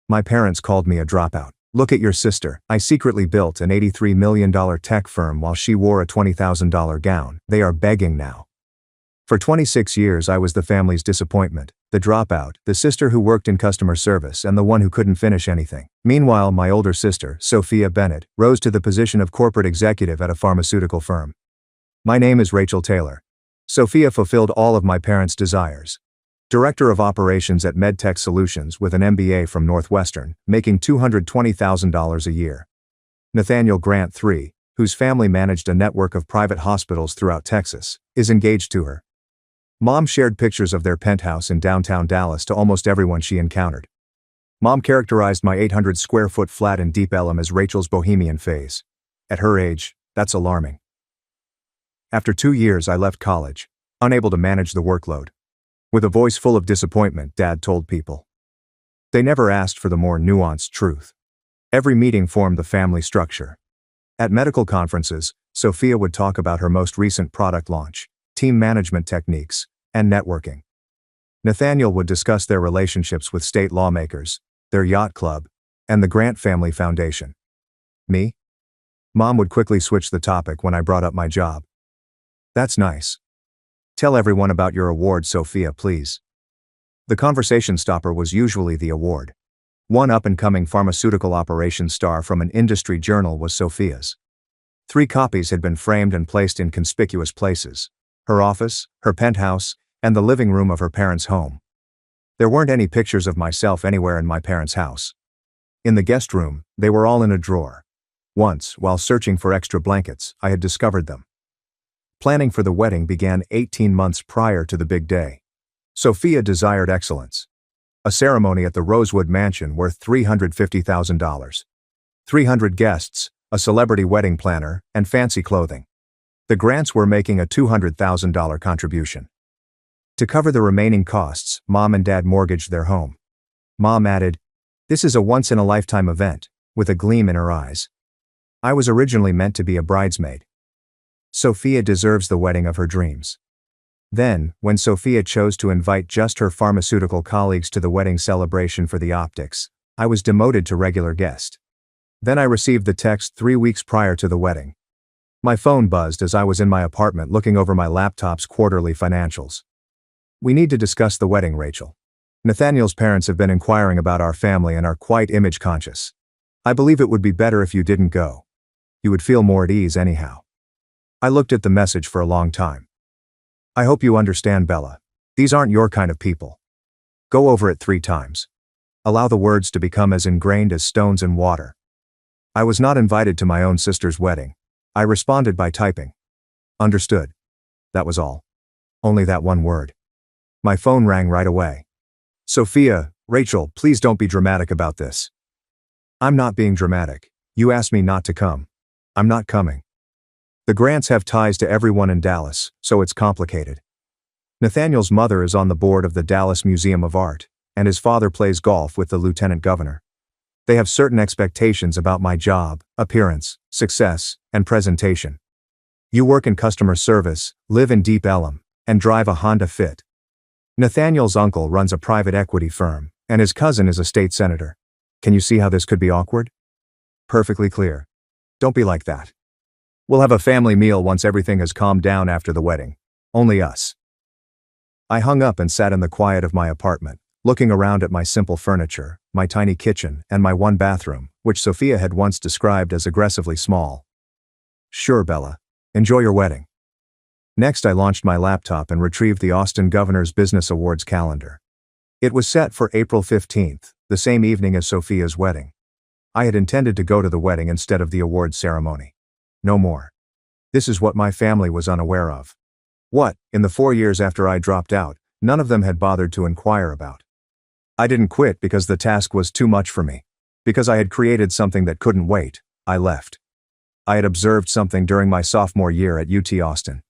My parents called me a dropout. Look at your sister. I secretly built an $83 million tech firm while she wore a $20,000 gown. They are begging now. For 26 years I was the family's disappointment, the dropout, the sister who worked in customer service and the one who couldn't finish anything. Meanwhile, my older sister, Sophia Bennett, rose to the position of corporate executive at a pharmaceutical firm. My name is Rachel Taylor. Sophia fulfilled all of my parents' desires. Director of Operations at MedTech Solutions with an MBA from Northwestern, making $220,000 a year. Nathaniel Grant III, whose family managed a network of private hospitals throughout Texas, is engaged to her. Mom shared pictures of their penthouse in downtown Dallas to almost everyone she encountered. Mom characterized my 800-square-foot flat in Deep Ellum as Rachel's bohemian phase. At her age, that's alarming. After 2 years I left college, unable to manage the workload. With a voice full of disappointment, Dad told people. They never asked for the more nuanced truth. Every meeting formed the family structure. At medical conferences, Sophia would talk about her most recent product launch, team management techniques, and networking. Nathaniel would discuss their relationships with state lawmakers, their yacht club, and the Grant Family Foundation. Me? Mom would quickly switch the topic when I brought up my job. That's nice. Tell everyone about your award, Sophia, please. The conversation stopper was usually the award. One up-and-coming pharmaceutical operations star from an industry journal was Sophia's. 3 copies had been framed and placed in conspicuous places: her office, her penthouse, and the living room of her parents' home. There weren't any pictures of myself anywhere in my parents' house. In the guest room, they were all in a drawer. Once, while searching for extra blankets, I had discovered them. Planning for the wedding began 18 months prior to the big day. Sophia desired excellence. A ceremony at the Rosewood Mansion worth $350,000. 300 guests, a celebrity wedding planner, and fancy clothing. The Grants were making a $200,000 contribution. To cover the remaining costs, Mom and Dad mortgaged their home. Mom added, "This is a once-in-a-lifetime event," with a gleam in her eyes. I was originally meant to be a bridesmaid. Sophia deserves the wedding of her dreams. Then, when Sophia chose to invite just her pharmaceutical colleagues to the wedding celebration for the optics, I was demoted to regular guest. Then I received the text 3 weeks prior to the wedding. My phone buzzed as I was in my apartment looking over my laptop's quarterly financials. "We need to discuss the wedding, Rachel. Nathaniel's parents have been inquiring about our family and are quite image conscious. I believe it would be better if you didn't go. You would feel more at ease anyhow." I looked at the message for a long time. "I hope you understand, Bella. These aren't your kind of people. Go over it 3 times. Allow the words to become as ingrained as stones in water." I was not invited to my own sister's wedding. I responded by typing. "Understood." That was all. Only that one word. My phone rang right away. "Sophia, Rachel, please don't be dramatic about this." "I'm not being dramatic. You asked me not to come. I'm not coming. The Grants have ties to everyone in Dallas, so it's complicated. Nathaniel's mother is on the board of the Dallas Museum of Art, and his father plays golf with the lieutenant governor. They have certain expectations about my job, appearance, success, and presentation. You work in customer service, live in Deep Ellum, and drive a Honda Fit. Nathaniel's uncle runs a private equity firm, and his cousin is a state senator. Can you see how this could be awkward?" "Perfectly clear. Don't be like that. We'll have a family meal once everything has calmed down after the wedding. Only us." I hung up and sat in the quiet of my apartment, looking around at my simple furniture, my tiny kitchen, and my 1 bathroom, which Sophia had once described as aggressively small. "Sure, Bella. Enjoy your wedding." Next, I launched my laptop and retrieved the Austin Governor's Business Awards calendar. It was set for April 15th, the same evening as Sophia's wedding. I had intended to go to the wedding instead of the awards ceremony. No more. This is what my family was unaware of. What, in the 4 years after I dropped out, none of them had bothered to inquire about. I didn't quit because the task was too much for me. Because I had created something that couldn't wait, I left. I had observed something during my sophomore year at UT Austin.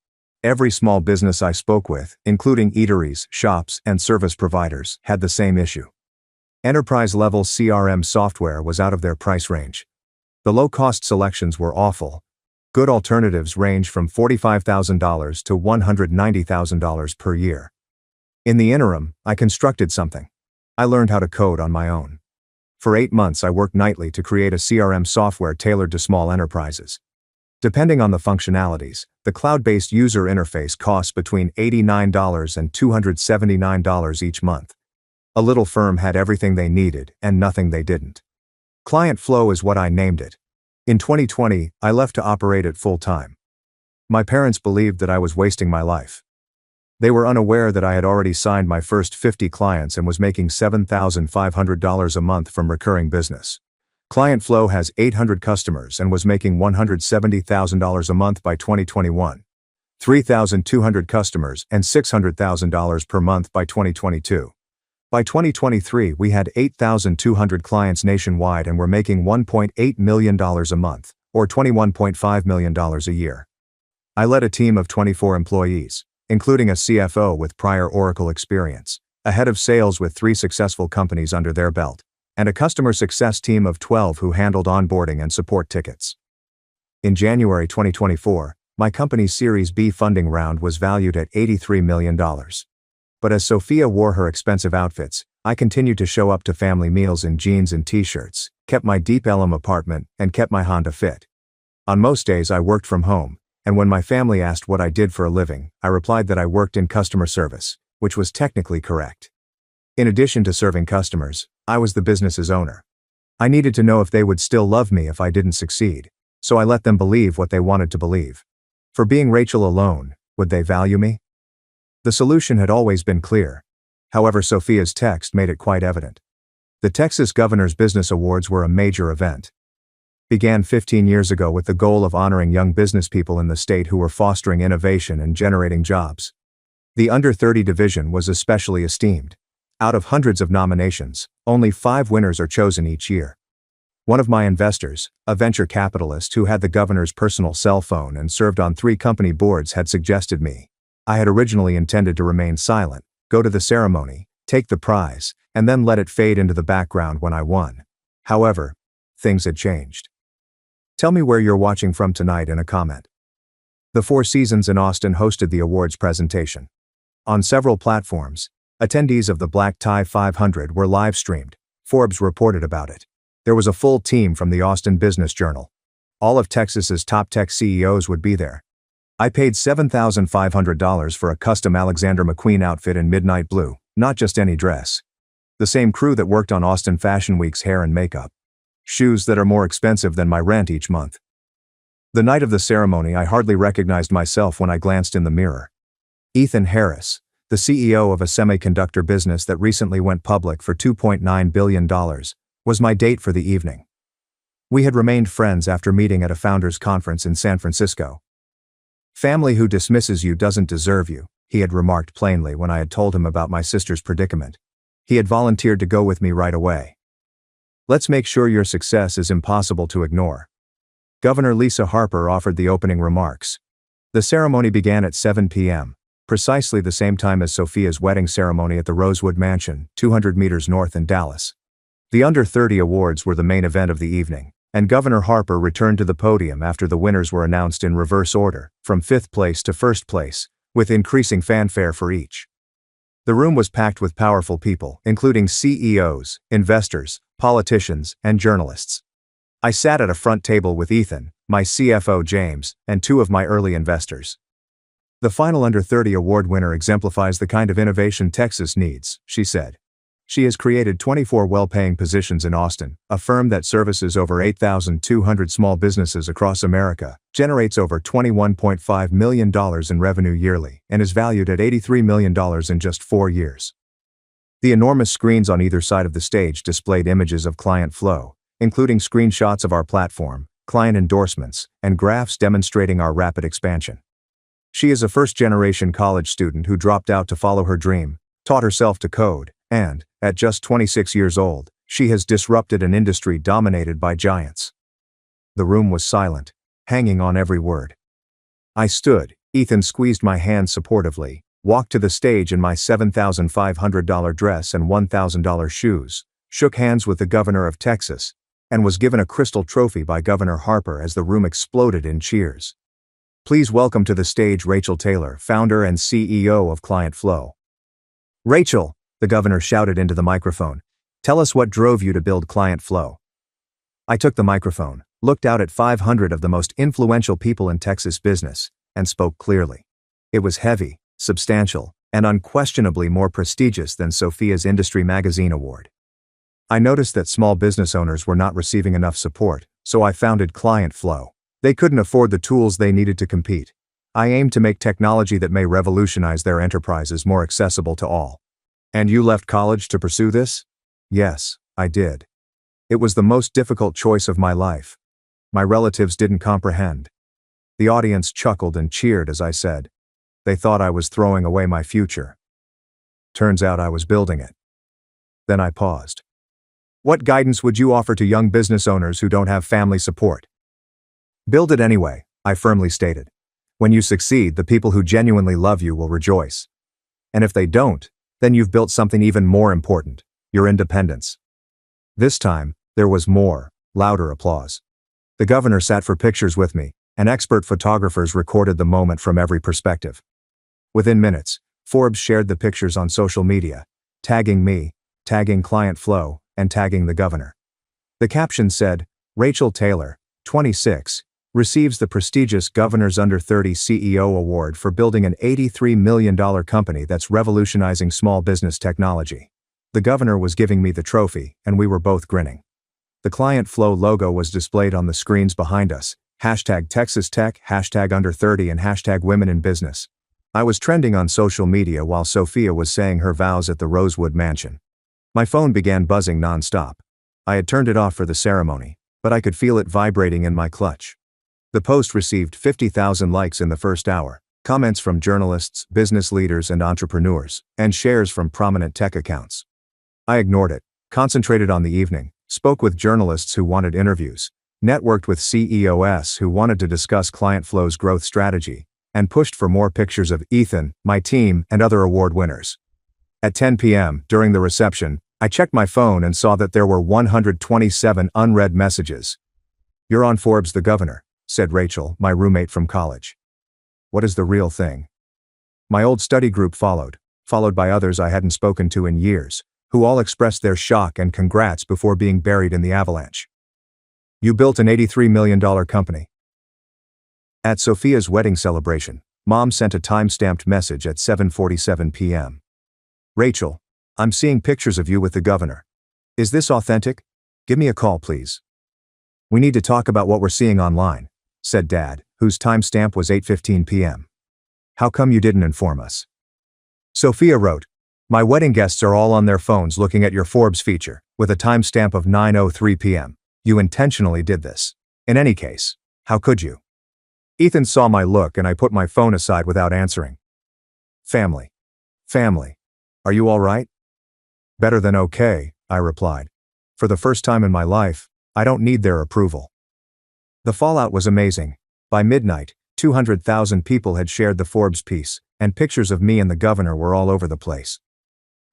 Every small business I spoke with, including eateries, shops, and service providers, had the same issue. Enterprise-level CRM software was out of their price range. The low-cost selections were awful. Good alternatives range from $45,000 to $190,000 per year. In the interim, I constructed something. I learned how to code on my own. For 8 months I worked nightly to create a CRM software tailored to small enterprises. Depending on the functionalities, the cloud-based user interface costs between $89 and $279 each month. A little firm had everything they needed and nothing they didn't. Client flow is what I named it. In 2020, I left to operate it full-time. My parents believed that I was wasting my life. They were unaware that I had already signed my first 50 clients and was making $7,500 a month from recurring business. Client flow has 800 customers and was making $170,000 a month by 2021. 3,200 customers and $600,000 per month by 2022. By 2023, we had 8,200 clients nationwide and were making $1.8 million a month, or $21.5 million a year. I led a team of 24 employees, including a CFO with prior Oracle experience, a head of sales with 3 successful companies under their belt, and a customer success team of 12 who handled onboarding and support tickets. In January 2024, my company's Series B funding round was valued at $83 million. But as Sophia wore her expensive outfits, I continued to show up to family meals in jeans and t-shirts, kept my Deep Ellum apartment, and kept my Honda fit. On most days I worked from home, and when my family asked what I did for a living, I replied that I worked in customer service, which was technically correct. In addition to serving customers, I was the business's owner. I needed to know if they would still love me if I didn't succeed, so I let them believe what they wanted to believe. For being Rachel alone, would they value me? The solution had always been clear. However, Sophia's text made it quite evident. The Texas Governor's Business Awards were a major event. Began 15 years ago with the goal of honoring young business people in the state who were fostering innovation and generating jobs. The under 30 division was especially esteemed. Out of hundreds of nominations, only 5 winners are chosen each year. One of my investors, a venture capitalist who had the governor's personal cell phone and served on 3 company boards, had suggested me. I had originally intended to remain silent, go to the ceremony, take the prize, and then let it fade into the background when I won. However, things had changed. Tell me where you're watching from tonight in a comment. The Four Seasons in Austin hosted the awards presentation. On several platforms, attendees of the Black Tie 500 were live-streamed. Forbes reported about it. There was a full team from the Austin Business Journal. All of Texas's top tech CEOs would be there. I paid $7,500 for a custom Alexander McQueen outfit in midnight blue, not just any dress. The same crew that worked on Austin Fashion Week's hair and makeup. Shoes that are more expensive than my rent each month. The night of the ceremony, I hardly recognized myself when I glanced in the mirror. Ethan Harris, the CEO of a semiconductor business that recently went public for $2.9 billion, was my date for the evening. We had remained friends after meeting at a founders' conference in San Francisco. "Family who dismisses you doesn't deserve you," he had remarked plainly when I had told him about my sister's predicament. He had volunteered to go with me right away. "Let's make sure your success is impossible to ignore." Governor Lisa Harper offered the opening remarks. The ceremony began at 7 p.m., precisely the same time as Sophia's wedding ceremony at the Rosewood Mansion, 200 meters north in Dallas. The Under 30 Awards were the main event of the evening, and Governor Harper returned to the podium after the winners were announced in reverse order, from 5th place to 1st place, with increasing fanfare for each. The room was packed with powerful people, including CEOs, investors, politicians, and journalists. I sat at a front table with Ethan, my CFO James, and 2 of my early investors. "The final Under 30 award winner exemplifies the kind of innovation Texas needs," she said. She has created 24 well-paying positions in Austin, a firm that services over 8,200 small businesses across America, generates over $21.5 million in revenue yearly, and is valued at $83 million in just 4 years. The enormous screens on either side of the stage displayed images of client flow, including screenshots of our platform, client endorsements, and graphs demonstrating our rapid expansion. She is a first-generation college student who dropped out to follow her dream, taught herself to code, and, at just 26 years old, she has disrupted an industry dominated by giants. The room was silent, hanging on every word. I stood, Ethan squeezed my hand supportively, walked to the stage in my $7,500 dress and $1,000 shoes, shook hands with the governor of Texas, and was given a crystal trophy by Governor Harper as the room exploded in cheers. "Please welcome to the stage Rachel Taylor, founder and CEO of Client Flow." "Rachel," the governor shouted into the microphone, Tell us what drove you to build client flow. I took the microphone, looked out at 500 of the most influential people in Texas business, and spoke clearly. It was heavy, substantial, and unquestionably more prestigious than Sophia's Industry Magazine Award. I noticed that small business owners were not receiving enough support, so I founded Client Flow. They couldn't afford the tools they needed to compete. I aimed to make technology that may revolutionize their enterprises more accessible to all. And you left college to pursue this? Yes, I did. It was the most difficult choice of my life. My relatives didn't comprehend. The audience chuckled and cheered as I said. They thought I was throwing away my future. Turns out I was building it. Then I paused. What guidance would you offer to young business owners who don't have family support? Build it anyway, I firmly stated. When you succeed, the people who genuinely love you will rejoice. And if they don't, then you've built something even more important, your independence. This time, there was more, louder applause. The governor sat for pictures with me, and expert photographers recorded the moment from every perspective. Within minutes, Forbes shared the pictures on social media, tagging me, tagging Client Flow, and tagging the governor. The caption said, Rachel Taylor, 26, receives the prestigious Governor's Under 30 CEO Award for building an $83 million company that's revolutionizing small business technology. The governor was giving me the trophy, and we were both grinning. The Client Flow logo was displayed on the screens behind us, hashtag Texas Tech, hashtag Under 30 and hashtag Women in Business. I was trending on social media while Sophia was saying her vows at the Rosewood Mansion. My phone began buzzing nonstop. I had turned it off for the ceremony, but I could feel it vibrating in my clutch. The post received 50,000 likes in the first hour, comments from journalists, business leaders and entrepreneurs, and shares from prominent tech accounts. I ignored it, concentrated on the evening, spoke with journalists who wanted interviews, networked with CEOs who wanted to discuss Client Flow's growth strategy, and pushed for more pictures of Ethan, my team, and other award winners. At 10 p.m., during the reception, I checked my phone and saw that there were 127 unread messages. You're on Forbes the Governor, said Rachel, my roommate from college. What is the real thing? My old study group followed by others I hadn't spoken to in years, who all expressed their shock and congrats before being buried in the avalanche. You built an $83 million company. At Sophia's wedding celebration, Mom sent a time-stamped message at 7:47 p.m. Rachel, I'm seeing pictures of you with the governor. Is this authentic? Give me a call, please. We need to talk about what we're seeing online, said Dad, whose timestamp was 8:15 p.m. How come you didn't inform us? Sophia wrote, my wedding guests are all on their phones looking at your Forbes feature, with a timestamp of 9:03 p.m. You intentionally did this. In any case, how could you? Ethan saw my look and I put my phone aside without answering. Family. Are you all right? Better than okay, I replied. For the first time in my life, I don't need their approval. The fallout was amazing. By midnight, 200,000 people had shared the Forbes piece, and pictures of me and the governor were all over the place.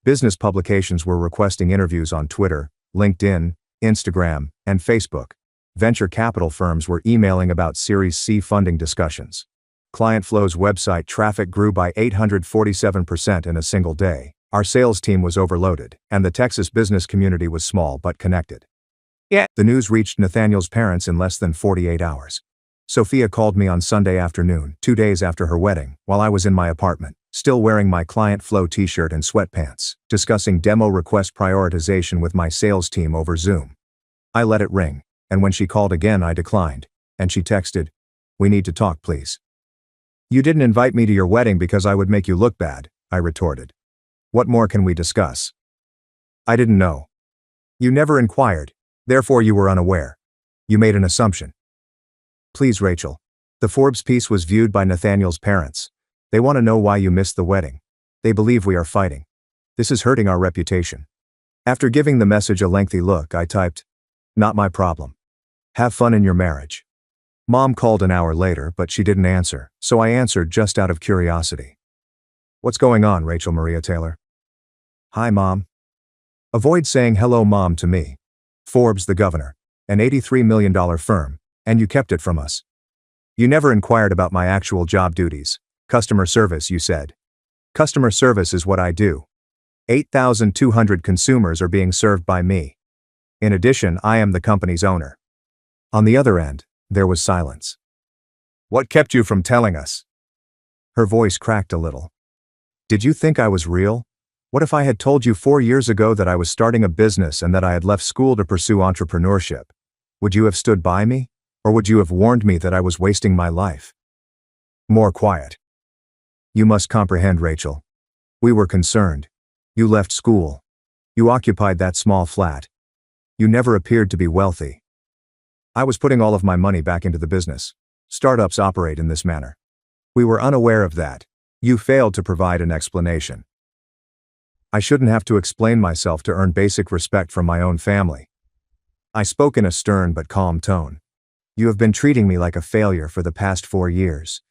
Business publications were requesting interviews on Twitter, LinkedIn, Instagram, and Facebook. Venture capital firms were emailing about Series C funding discussions. Client Flow's website traffic grew by 847% in a single day. Our sales team was overloaded, and the Texas business community was small but connected. The news reached Nathaniel's parents in less than 48 hours. Sophia called me on Sunday afternoon, 2 days after her wedding, while I was in my apartment, still wearing my Client Flow t-shirt and sweatpants, discussing demo request prioritization with my sales team over Zoom. I let it ring, and when she called again I declined, and she texted, we need to talk, please. You didn't invite me to your wedding because I would make you look bad, I retorted. What more can we discuss? I didn't know. You never inquired, therefore you were unaware. You made an assumption. Please, Rachel. The Forbes piece was viewed by Nathaniel's parents. They want to know why you missed the wedding. They believe we are fighting. This is hurting our reputation. After giving the message a lengthy look, I typed, not my problem. Have fun in your marriage. Mom called an hour later, but she didn't answer, so I answered just out of curiosity. What's going on, Rachel Maria Taylor? Hi, Mom. Avoid saying hello, Mom, to me. Forbes the Governor, an $83 million firm, and you kept it from us. You never inquired about my actual job duties. Customer service, you said. Customer service is what I do. 8,200 consumers are being served by me. In addition, I am the company's owner. On the other end, there was silence. What kept you from telling us? Her voice cracked a little. Did you think I was real? What if I had told you 4 years ago that I was starting a business and that I had left school to pursue entrepreneurship? Would you have stood by me? Or would you have warned me that I was wasting my life? More quiet. You must comprehend, Rachel. We were concerned. You left school. You occupied that small flat. You never appeared to be wealthy. I was putting all of my money back into the business. Startups operate in this manner. We were unaware of that. You failed to provide an explanation. I shouldn't have to explain myself to earn basic respect from my own family. I spoke in a stern but calm tone. You have been treating me like a failure for the past 4 years.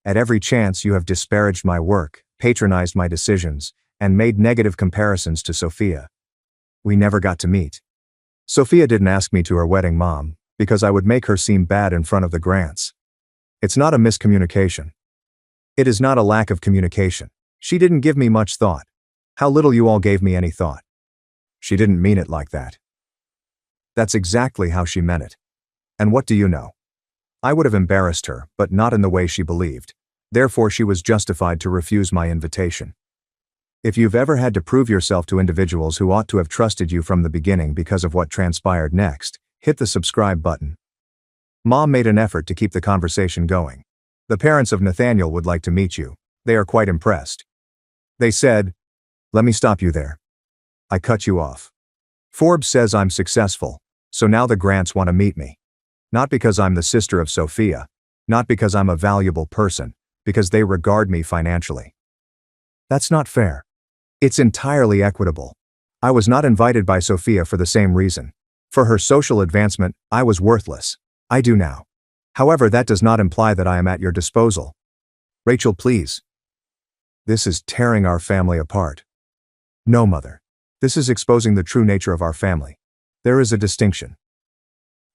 At every chance you have disparaged my work, patronized my decisions, and made negative comparisons to Sophia. We never got to meet. Sophia didn't ask me to her wedding, Mom, because I would make her seem bad in front of the Grants. It's not a miscommunication. It is not a lack of communication. She didn't give me much thought. How little you all gave me any thought. She didn't mean it like that. That's exactly how she meant it. And what do you know? I would have embarrassed her, but not in the way she believed. Therefore, she was justified to refuse my invitation. If you've ever had to prove yourself to individuals who ought to have trusted you from the beginning because of what transpired next, hit the subscribe button. Mom made an effort to keep the conversation going. The parents of Nathaniel would like to meet you. They are quite impressed. They said, "Let me stop you there." I cut you off. Forbes says I'm successful, so now the Grants want to meet me. Not because I'm the sister of Sophia, not because I'm a valuable person, because they regard me financially. That's not fair. It's entirely equitable. I was not invited by Sophia for the same reason. For her social advancement, I was worthless. I do now. However, that does not imply that I am at your disposal. Rachel, please. This is tearing our family apart. No, Mother. This is exposing the true nature of our family. There is a distinction.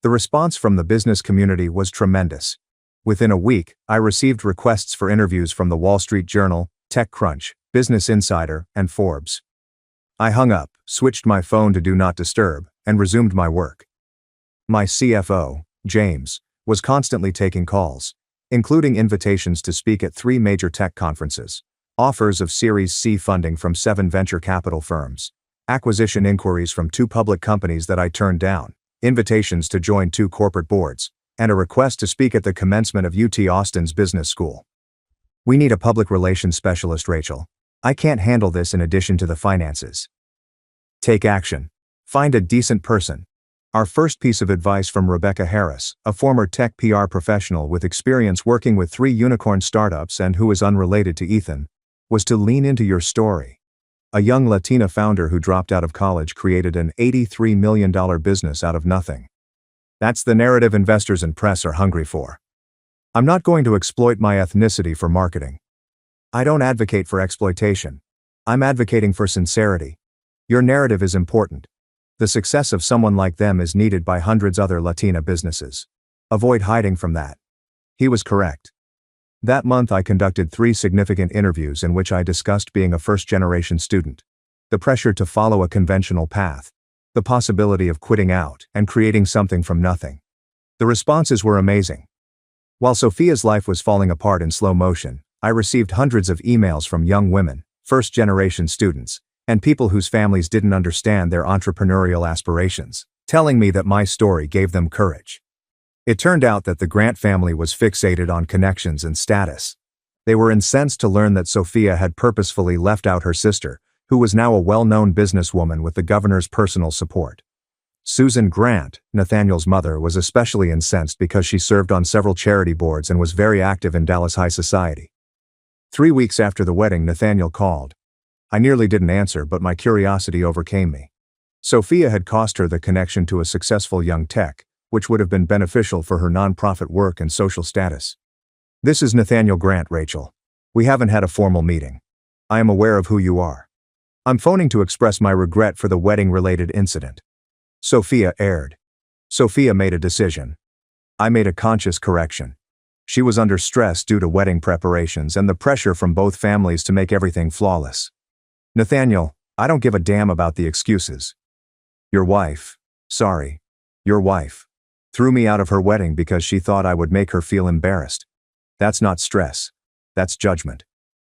The response from the business community was tremendous. Within a week, I received requests for interviews from the Wall Street Journal, TechCrunch, Business Insider, and Forbes. I hung up, switched my phone to Do Not Disturb, and resumed my work. My CFO, James, was constantly taking calls, including invitations to speak at 3 major tech conferences, offers of Series C funding from 7 venture capital firms, acquisition inquiries from 2 public companies that I turned down, invitations to join 2 corporate boards, and a request to speak at the commencement of UT Austin's business school. We need a public relations specialist, Rachel. I can't handle this in addition to the finances. Take action. Find a decent person. Our first piece of advice from Rebecca Harris, a former tech PR professional with experience working with 3 unicorn startups and who is unrelated to Ethan, was to lean into your story. A young Latina founder who dropped out of college created an $83 million business out of nothing. That's the narrative investors and press are hungry for. I'm not going to exploit my ethnicity for marketing. I don't advocate for exploitation. I'm advocating for sincerity. Your narrative is important. The success of someone like them is needed by hundreds other Latina businesses. Avoid hiding from that. He was correct. That month I conducted 3 significant interviews in which I discussed being a first-generation student, the pressure to follow a conventional path, the possibility of quitting out and creating something from nothing. The responses were amazing. While Sophia's life was falling apart in slow motion, I received hundreds of emails from young women, first-generation students, and people whose families didn't understand their entrepreneurial aspirations, telling me that my story gave them courage. It turned out that the Grant family was fixated on connections and status. They were incensed to learn that Sophia had purposefully left out her sister, who was now a well-known businesswoman with the governor's personal support. Susan Grant, Nathaniel's mother, was especially incensed because she served on several charity boards and was very active in Dallas high society. 3 weeks after the wedding, Nathaniel called. I nearly didn't answer, but my curiosity overcame me. Sophia had cost her the connection to a successful young tech, which would have been beneficial for her nonprofit work and social status. This is Nathaniel Grant, Rachel. We haven't had a formal meeting. I am aware of who you are. I'm phoning to express my regret for the wedding-related incident. Sophia erred. Sophia made a decision. I made a conscious correction. She was under stress due to wedding preparations and the pressure from both families to make everything flawless. Nathaniel, I don't give a damn about the excuses. Your wife, sorry, your wife, threw me out of her wedding because she thought I would make her feel embarrassed. That's not stress. That's judgment.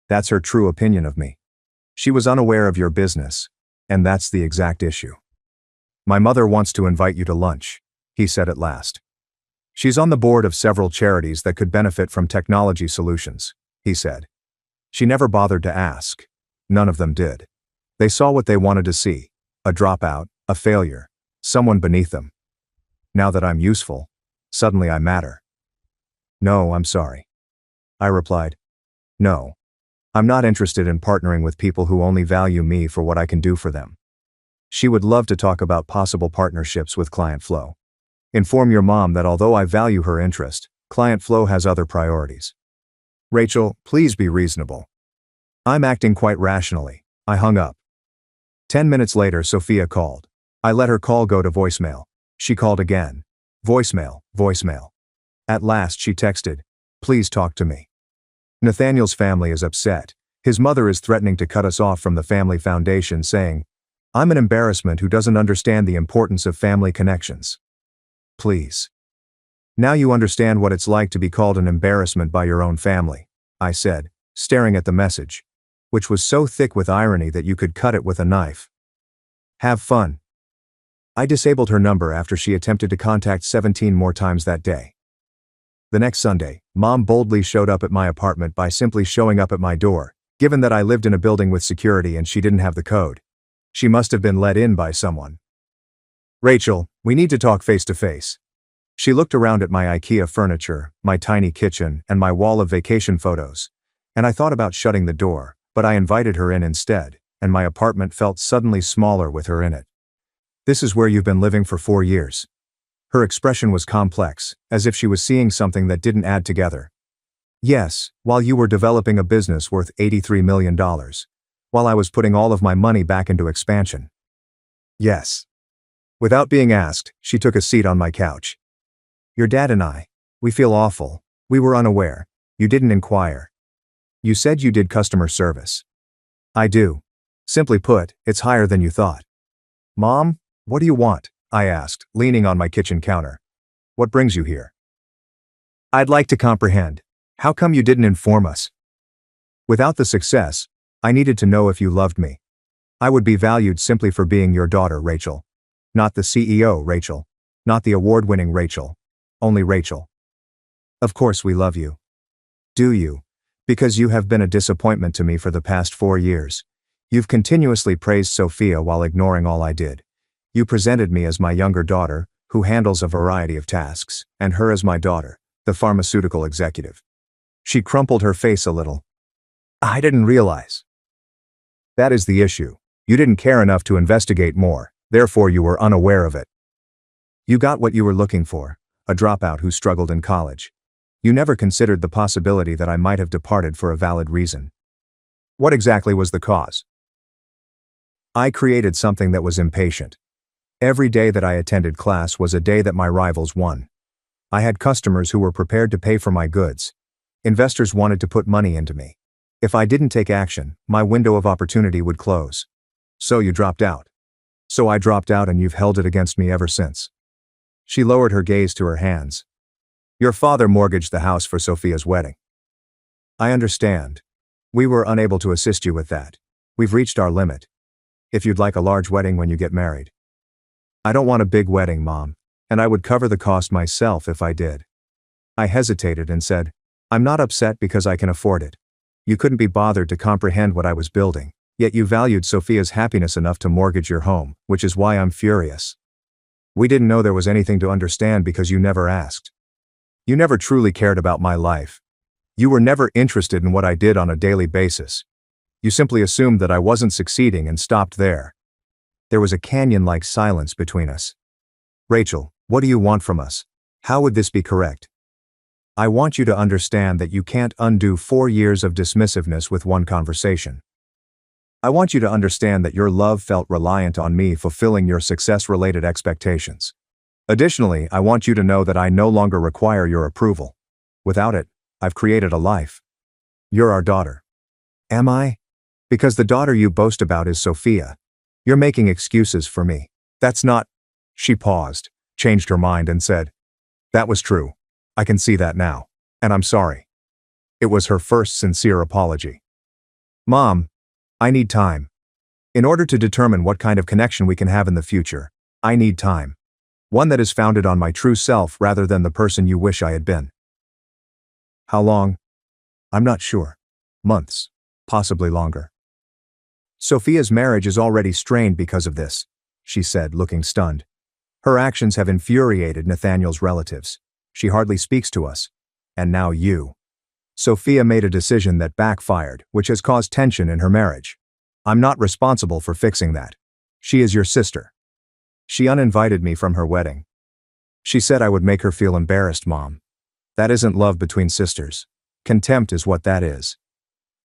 That's her true opinion of me. She was unaware of your business, and that's the exact issue. My mother wants to invite you to lunch, he said at last. She's on the board of several charities that could benefit from technology solutions, he said. She never bothered to ask. None of them did. They saw what they wanted to see, a dropout, a failure, someone beneath them. Now that I'm useful, suddenly I matter. No, I'm sorry. I replied. No. I'm not interested in partnering with people who only value me for what I can do for them. She would love to talk about possible partnerships with Client Flow. Inform your mom that although I value her interest, Client Flow has other priorities. Rachel, please be reasonable. I'm acting quite rationally. I hung up. 10 minutes later, Sophia called. I let her call go to voicemail. She called again. Voicemail, voicemail. At last she texted, please talk to me. Nathaniel's family is upset. His mother is threatening to cut us off from the family foundation, saying, I'm an embarrassment who doesn't understand the importance of family connections. Please. Now you understand what it's like to be called an embarrassment by your own family, I said, staring at the message, which was so thick with irony that you could cut it with a knife. Have fun. I disabled her number after she attempted to contact 17 more times that day. The next Sunday, Mom boldly showed up at my apartment by simply showing up at my door, given that I lived in a building with security and she didn't have the code. She must have been let in by someone. Rachel, we need to talk face to face. She looked around at my IKEA furniture, my tiny kitchen, and my wall of vacation photos, and I thought about shutting the door, but I invited her in instead, and my apartment felt suddenly smaller with her in it. This is where you've been living for 4 years. Her expression was complex, as if she was seeing something that didn't add together. Yes, while you were developing a business worth $83 million, while I was putting all of my money back into expansion. Yes. Without being asked, she took a seat on my couch. Your dad and I, we feel awful. We were unaware. You didn't inquire. You said you did customer service. I do. Simply put, it's higher than you thought. Mom, what do you want? I asked, leaning on my kitchen counter. What brings you here? I'd like to comprehend. How come you didn't inform us? Without the success, I needed to know if you loved me. I would be valued simply for being your daughter, Rachel. Not the CEO, Rachel. Not the award-winning Rachel. Only Rachel. Of course we love you. Do you? Because you have been a disappointment to me for the past 4 years. You've continuously praised Sophia while ignoring all I did. You presented me as my younger daughter, who handles a variety of tasks, and her as my daughter, the pharmaceutical executive. She crumpled her face a little. I didn't realize. That is the issue. You didn't care enough to investigate more, therefore you were unaware of it. You got what you were looking for, a dropout who struggled in college. You never considered the possibility that I might have departed for a valid reason. What exactly was the cause? I created something that was impatient. Every day that I attended class was a day that my rivals won. I had customers who were prepared to pay for my goods. Investors wanted to put money into me. If I didn't take action, my window of opportunity would close. So you dropped out. So I dropped out and you've held it against me ever since. She lowered her gaze to her hands. Your father mortgaged the house for Sophia's wedding. I understand. We were unable to assist you with that. We've reached our limit. If you'd like a large wedding when you get married. I don't want a big wedding, Mom, and I would cover the cost myself if I did. I hesitated and said, I'm not upset because I can afford it. You couldn't be bothered to comprehend what I was building, yet you valued Sophia's happiness enough to mortgage your home, which is why I'm furious. We didn't know there was anything to understand because you never asked. You never truly cared about my life. You were never interested in what I did on a daily basis. You simply assumed that I wasn't succeeding and stopped there. There was a canyon-like silence between us. Rachel, what do you want from us? How would this be correct? I want you to understand that you can't undo 4 years of dismissiveness with one conversation. I want you to understand that your love felt reliant on me fulfilling your success-related expectations. Additionally, I want you to know that I no longer require your approval. Without it, I've created a life. You're our daughter. Am I? Because the daughter you boast about is Sophia. You're making excuses for me. That's not. She paused, changed her mind and said, that was true. I can see that now. And I'm sorry. It was her first sincere apology. Mom, I need time. In order to determine what kind of connection we can have in the future, I need time. One that is founded on my true self rather than the person you wish I had been. How long? I'm not sure. Months. Possibly longer. Sophia's marriage is already strained because of this, she said, looking stunned. Her actions have infuriated Nathaniel's relatives. She hardly speaks to us. And now you. Sophia made a decision that backfired, which has caused tension in her marriage. I'm not responsible for fixing that. She is your sister. She uninvited me from her wedding. She said I would make her feel embarrassed, Mom. That isn't love between sisters. Contempt is what that is.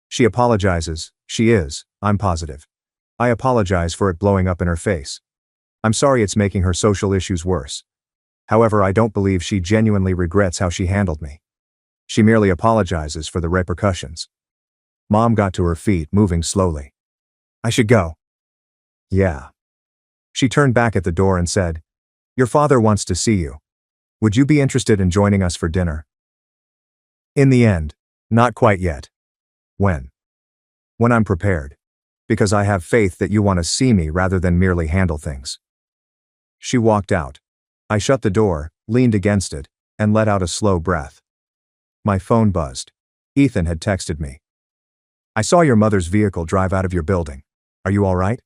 She apologizes. She is, I'm positive. I apologize for it blowing up in her face. I'm sorry it's making her social issues worse. However, I don't believe she genuinely regrets how she handled me. She merely apologizes for the repercussions. Mom got to her feet, moving slowly. I should go. Yeah. She turned back at the door and said, your father wants to see you. Would you be interested in joining us for dinner? In the end, not quite yet. When? When I'm prepared. Because I have faith that you want to see me rather than merely handle things. She walked out. I shut the door, leaned against it, and let out a slow breath. My phone buzzed. Ethan had texted me. I saw your mother's vehicle drive out of your building. Are you all right?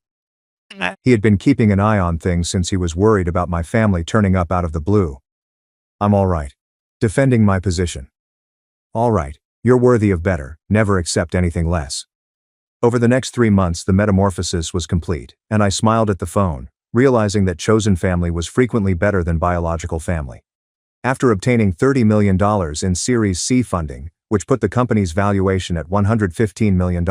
He had been keeping an eye on things since he was worried about my family turning up out of the blue. I'm all right. Defending my position. All right, you're worthy of better, never accept anything less. Over the next 3 months the metamorphosis was complete, and I smiled at the phone, realizing that chosen family was frequently better than biological family. After obtaining $30 million in Series C funding, which put the company's valuation at $115 million,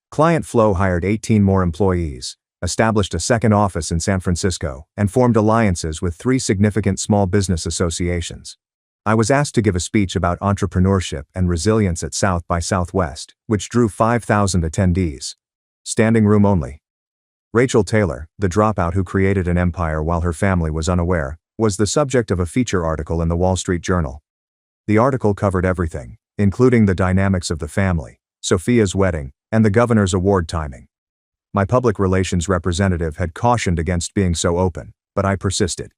Client Flow hired 18 more employees, established a second office in San Francisco, and formed alliances with 3 significant small business associations. I was asked to give a speech about entrepreneurship and resilience at South by Southwest, which drew 5,000 attendees. Standing room only. Rachel Taylor, the dropout who created an empire while her family was unaware, was the subject of a feature article in the Wall Street Journal. The article covered everything, including the dynamics of the family, Sophia's wedding, and the governor's award timing. My public relations representative had cautioned against being so open, but I persisted.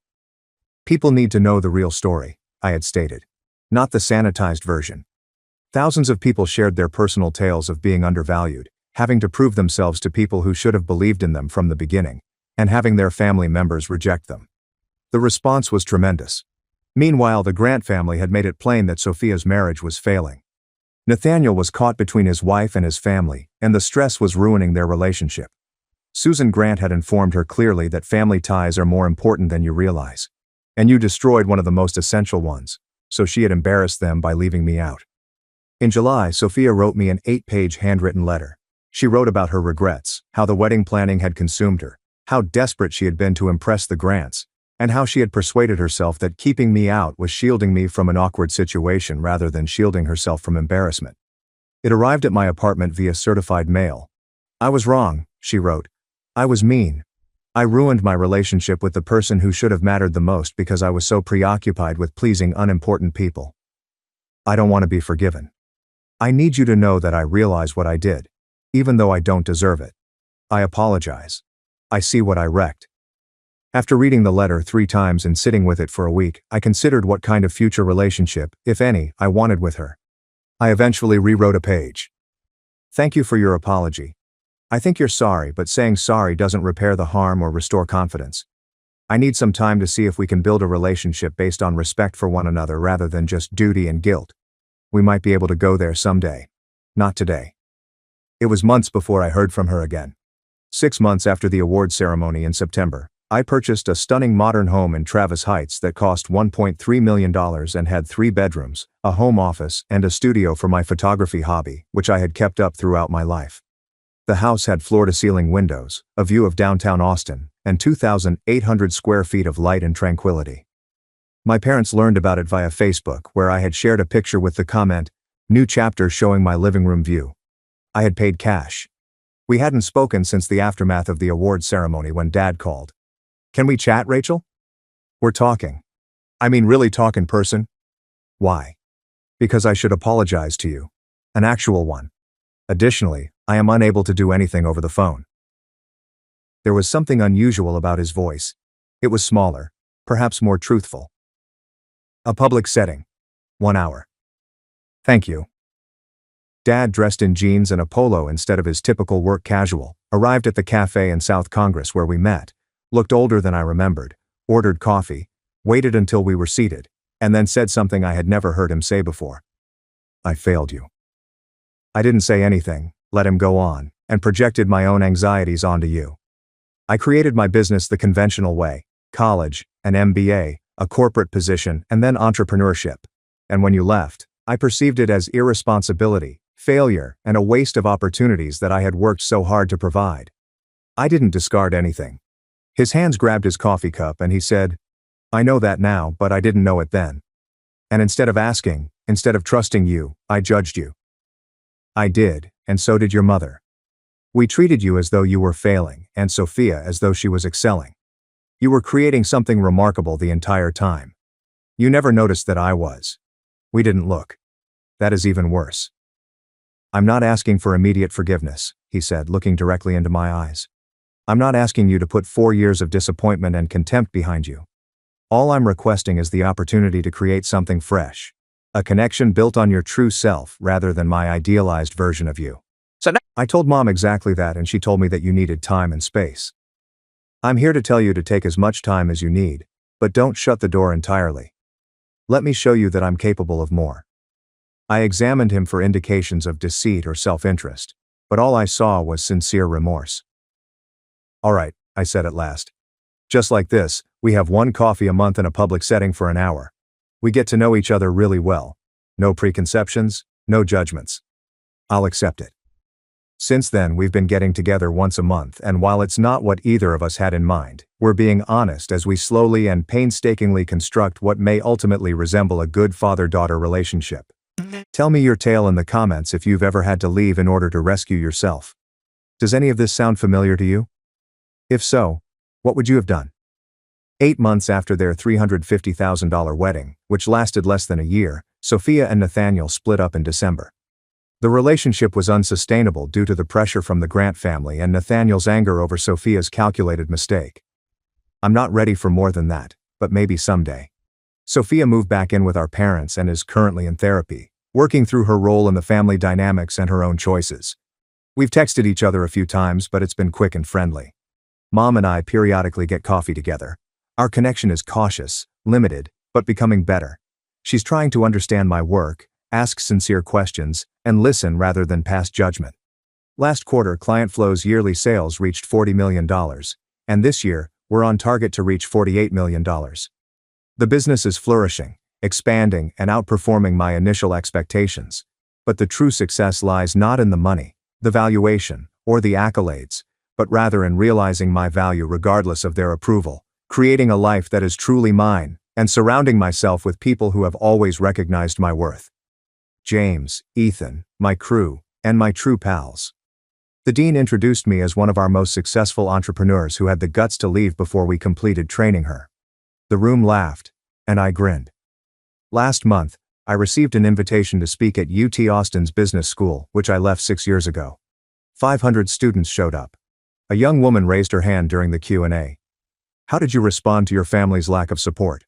People need to know the real story, I had stated. Not the sanitized version. Thousands of people shared their personal tales of being undervalued, having to prove themselves to people who should have believed in them from the beginning, and having their family members reject them. The response was tremendous. Meanwhile, the Grant family had made it plain that Sophia's marriage was failing. Nathaniel was caught between his wife and his family, and the stress was ruining their relationship. Susan Grant had informed her clearly that family ties are more important than you realize. And you destroyed one of the most essential ones, so she had embarrassed them by leaving me out. In July, Sophia wrote me an 8-page handwritten letter. She wrote about her regrets, how the wedding planning had consumed her, how desperate she had been to impress the Grants, and how she had persuaded herself that keeping me out was shielding me from an awkward situation rather than shielding herself from embarrassment. It arrived at my apartment via certified mail. I was wrong, she wrote. I was mean. I ruined my relationship with the person who should have mattered the most because I was so preoccupied with pleasing unimportant people. I don't want to be forgiven. I need you to know that I realize what I did, even though I don't deserve it. I apologize. I see what I wrecked. After reading the letter 3 times and sitting with it for a week, I considered what kind of future relationship, if any, I wanted with her. I eventually rewrote a page. Thank you for your apology. I think you're sorry, but saying sorry doesn't repair the harm or restore confidence. I need some time to see if we can build a relationship based on respect for one another rather than just duty and guilt. We might be able to go there someday. Not today. It was months before I heard from her again. 6 months after the award ceremony in September, I purchased a stunning modern home in Travis Heights that cost $1.3 million and had 3 bedrooms, a home office, and a studio for my photography hobby, which I had kept up throughout my life. The house had floor-to-ceiling windows, a view of downtown Austin, and 2,800 square feet of light and tranquility. My parents learned about it via Facebook, where I had shared a picture with the comment, "New chapter," showing my living room view. I had paid cash. We hadn't spoken since the aftermath of the award ceremony when Dad called. "Can we chat, Rachel?" "We're talking. I mean really talk in person." "Why?" "Because I should apologize to you. An actual one. Additionally, I am unable to do anything over the phone." There was something unusual about his voice. It was smaller, perhaps more truthful. "A public setting. 1 hour." "Thank you." Dad, dressed in jeans and a polo instead of his typical work casual, arrived at the cafe in South Congress where we met, looked older than I remembered, ordered coffee, waited until we were seated, and then said something I had never heard him say before. "I failed you." I didn't say anything, let him go on, and projected my own anxieties onto you. "I created my business the conventional way, college, an MBA, a corporate position, and then entrepreneurship. And when you left, I perceived it as irresponsibility, failure, and a waste of opportunities that I had worked so hard to provide." I didn't discard anything. His hands grabbed his coffee cup and he said, "I know that now, but I didn't know it then. And instead of trusting you, I judged you." "I did, and so did your mother. We treated you as though you were failing, and Sophia as though she was excelling. You were creating something remarkable the entire time. You never noticed that I was. We didn't look. That is even worse." "I'm not asking for immediate forgiveness," he said, looking directly into my eyes. "I'm not asking you to put 4 years of disappointment and contempt behind you. All I'm requesting is the opportunity to create something fresh. A connection built on your true self rather than my idealized version of you." I told Mom exactly that, and she told me that you needed time and space. I'm here to tell you to take as much time as you need, but don't shut the door entirely. Let me show you that I'm capable of more. I examined him for indications of deceit or self-interest, but all I saw was sincere remorse. "All right," I said at last. "Just like this, we have 1 coffee a month in a public setting for an hour. We get to know each other really well. No preconceptions, no judgments. I'll accept it." Since then, we've been getting together once a month, and while it's not what either of us had in mind, we're being honest as we slowly and painstakingly construct what may ultimately resemble a good father-daughter relationship. Tell me your tale in the comments if you've ever had to leave in order to rescue yourself. Does any of this sound familiar to you? If so, what would you have done? 8 months after their $350,000 wedding, which lasted less than a year, Sophia and Nathaniel split up in December. The relationship was unsustainable due to the pressure from the Grant family and Nathaniel's anger over Sophia's calculated mistake. I'm not ready for more than that, but maybe someday. Sophia moved back in with our parents and is currently in therapy, working through her role in the family dynamics and her own choices. We've texted each other a few times, but it's been quick and friendly. Mom and I periodically get coffee together. Our connection is cautious, limited, but becoming better. She's trying to understand my work, ask sincere questions, and listen rather than pass judgment. Last quarter, Client Flow's yearly sales reached $40 million, and this year, we're on target to reach $48 million. The business is flourishing, expanding, and outperforming my initial expectations. But the true success lies not in the money, the valuation, or the accolades, but rather in realizing my value regardless of their approval, creating a life that is truly mine, and surrounding myself with people who have always recognized my worth. James, Ethan, my crew, and my true pals. The dean introduced me as one of our most successful entrepreneurs who had the guts to leave before we completed training her. The room laughed, and I grinned. Last month, I received an invitation to speak at UT Austin's business school, which I left 6 years ago. 500 students showed up. A young woman raised her hand during the Q&A. "How did you respond to your family's lack of support?"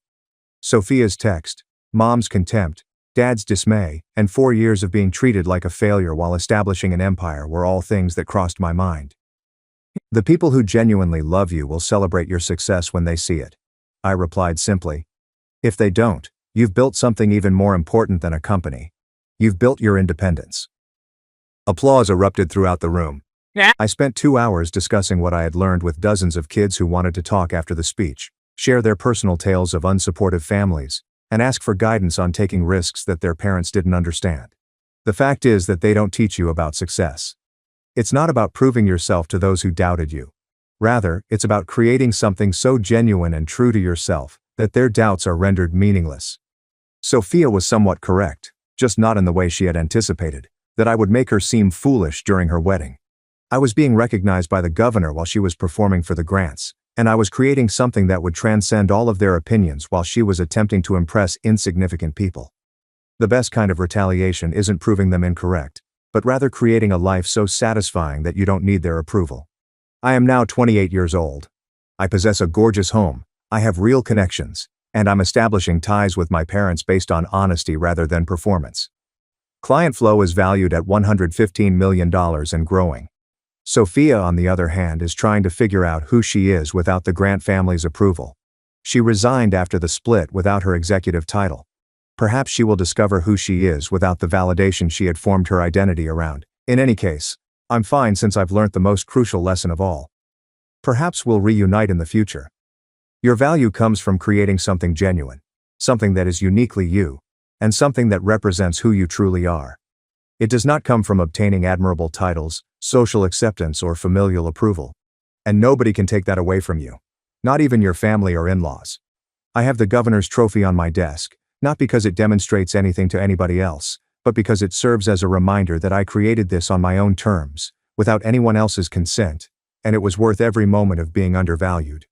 Sophia's text, Mom's contempt, Dad's dismay, and 4 years of being treated like a failure while establishing an empire were all things that crossed my mind. "The people who genuinely love you will celebrate your success when they see it," I replied simply. "If they don't, you've built something even more important than a company. You've built your independence." Applause erupted throughout the room. I spent 2 hours discussing what I had learned with dozens of kids who wanted to talk after the speech, share their personal tales of unsupportive families, and ask for guidance on taking risks that their parents didn't understand. The fact is that they don't teach you about success. It's not about proving yourself to those who doubted you. Rather, it's about creating something so genuine and true to yourself that their doubts are rendered meaningless. Sophia was somewhat correct, just not in the way she had anticipated, that I would make her seem foolish during her wedding. I was being recognized by the governor while she was performing for the grants, and I was creating something that would transcend all of their opinions while she was attempting to impress insignificant people. The best kind of retaliation isn't proving them incorrect, but rather creating a life so satisfying that you don't need their approval. I am now 28 years old. I possess a gorgeous home, I have real connections, and I'm establishing ties with my parents based on honesty rather than performance. Client flow is valued at $115 million and growing. Sophia, on the other hand, is trying to figure out who she is without the Grant family's approval. She resigned after the split without her executive title. Perhaps she will discover who she is without the validation she had formed her identity around. In any case, I'm fine since I've learnt the most crucial lesson of all. Perhaps we'll reunite in the future. Your value comes from creating something genuine, something that is uniquely you, and something that represents who you truly are. It does not come from obtaining admirable titles, social acceptance, or familial approval. And nobody can take that away from you. Not even your family or in-laws. I have the governor's trophy on my desk, not because it demonstrates anything to anybody else, but because it serves as a reminder that I created this on my own terms, without anyone else's consent, and it was worth every moment of being undervalued.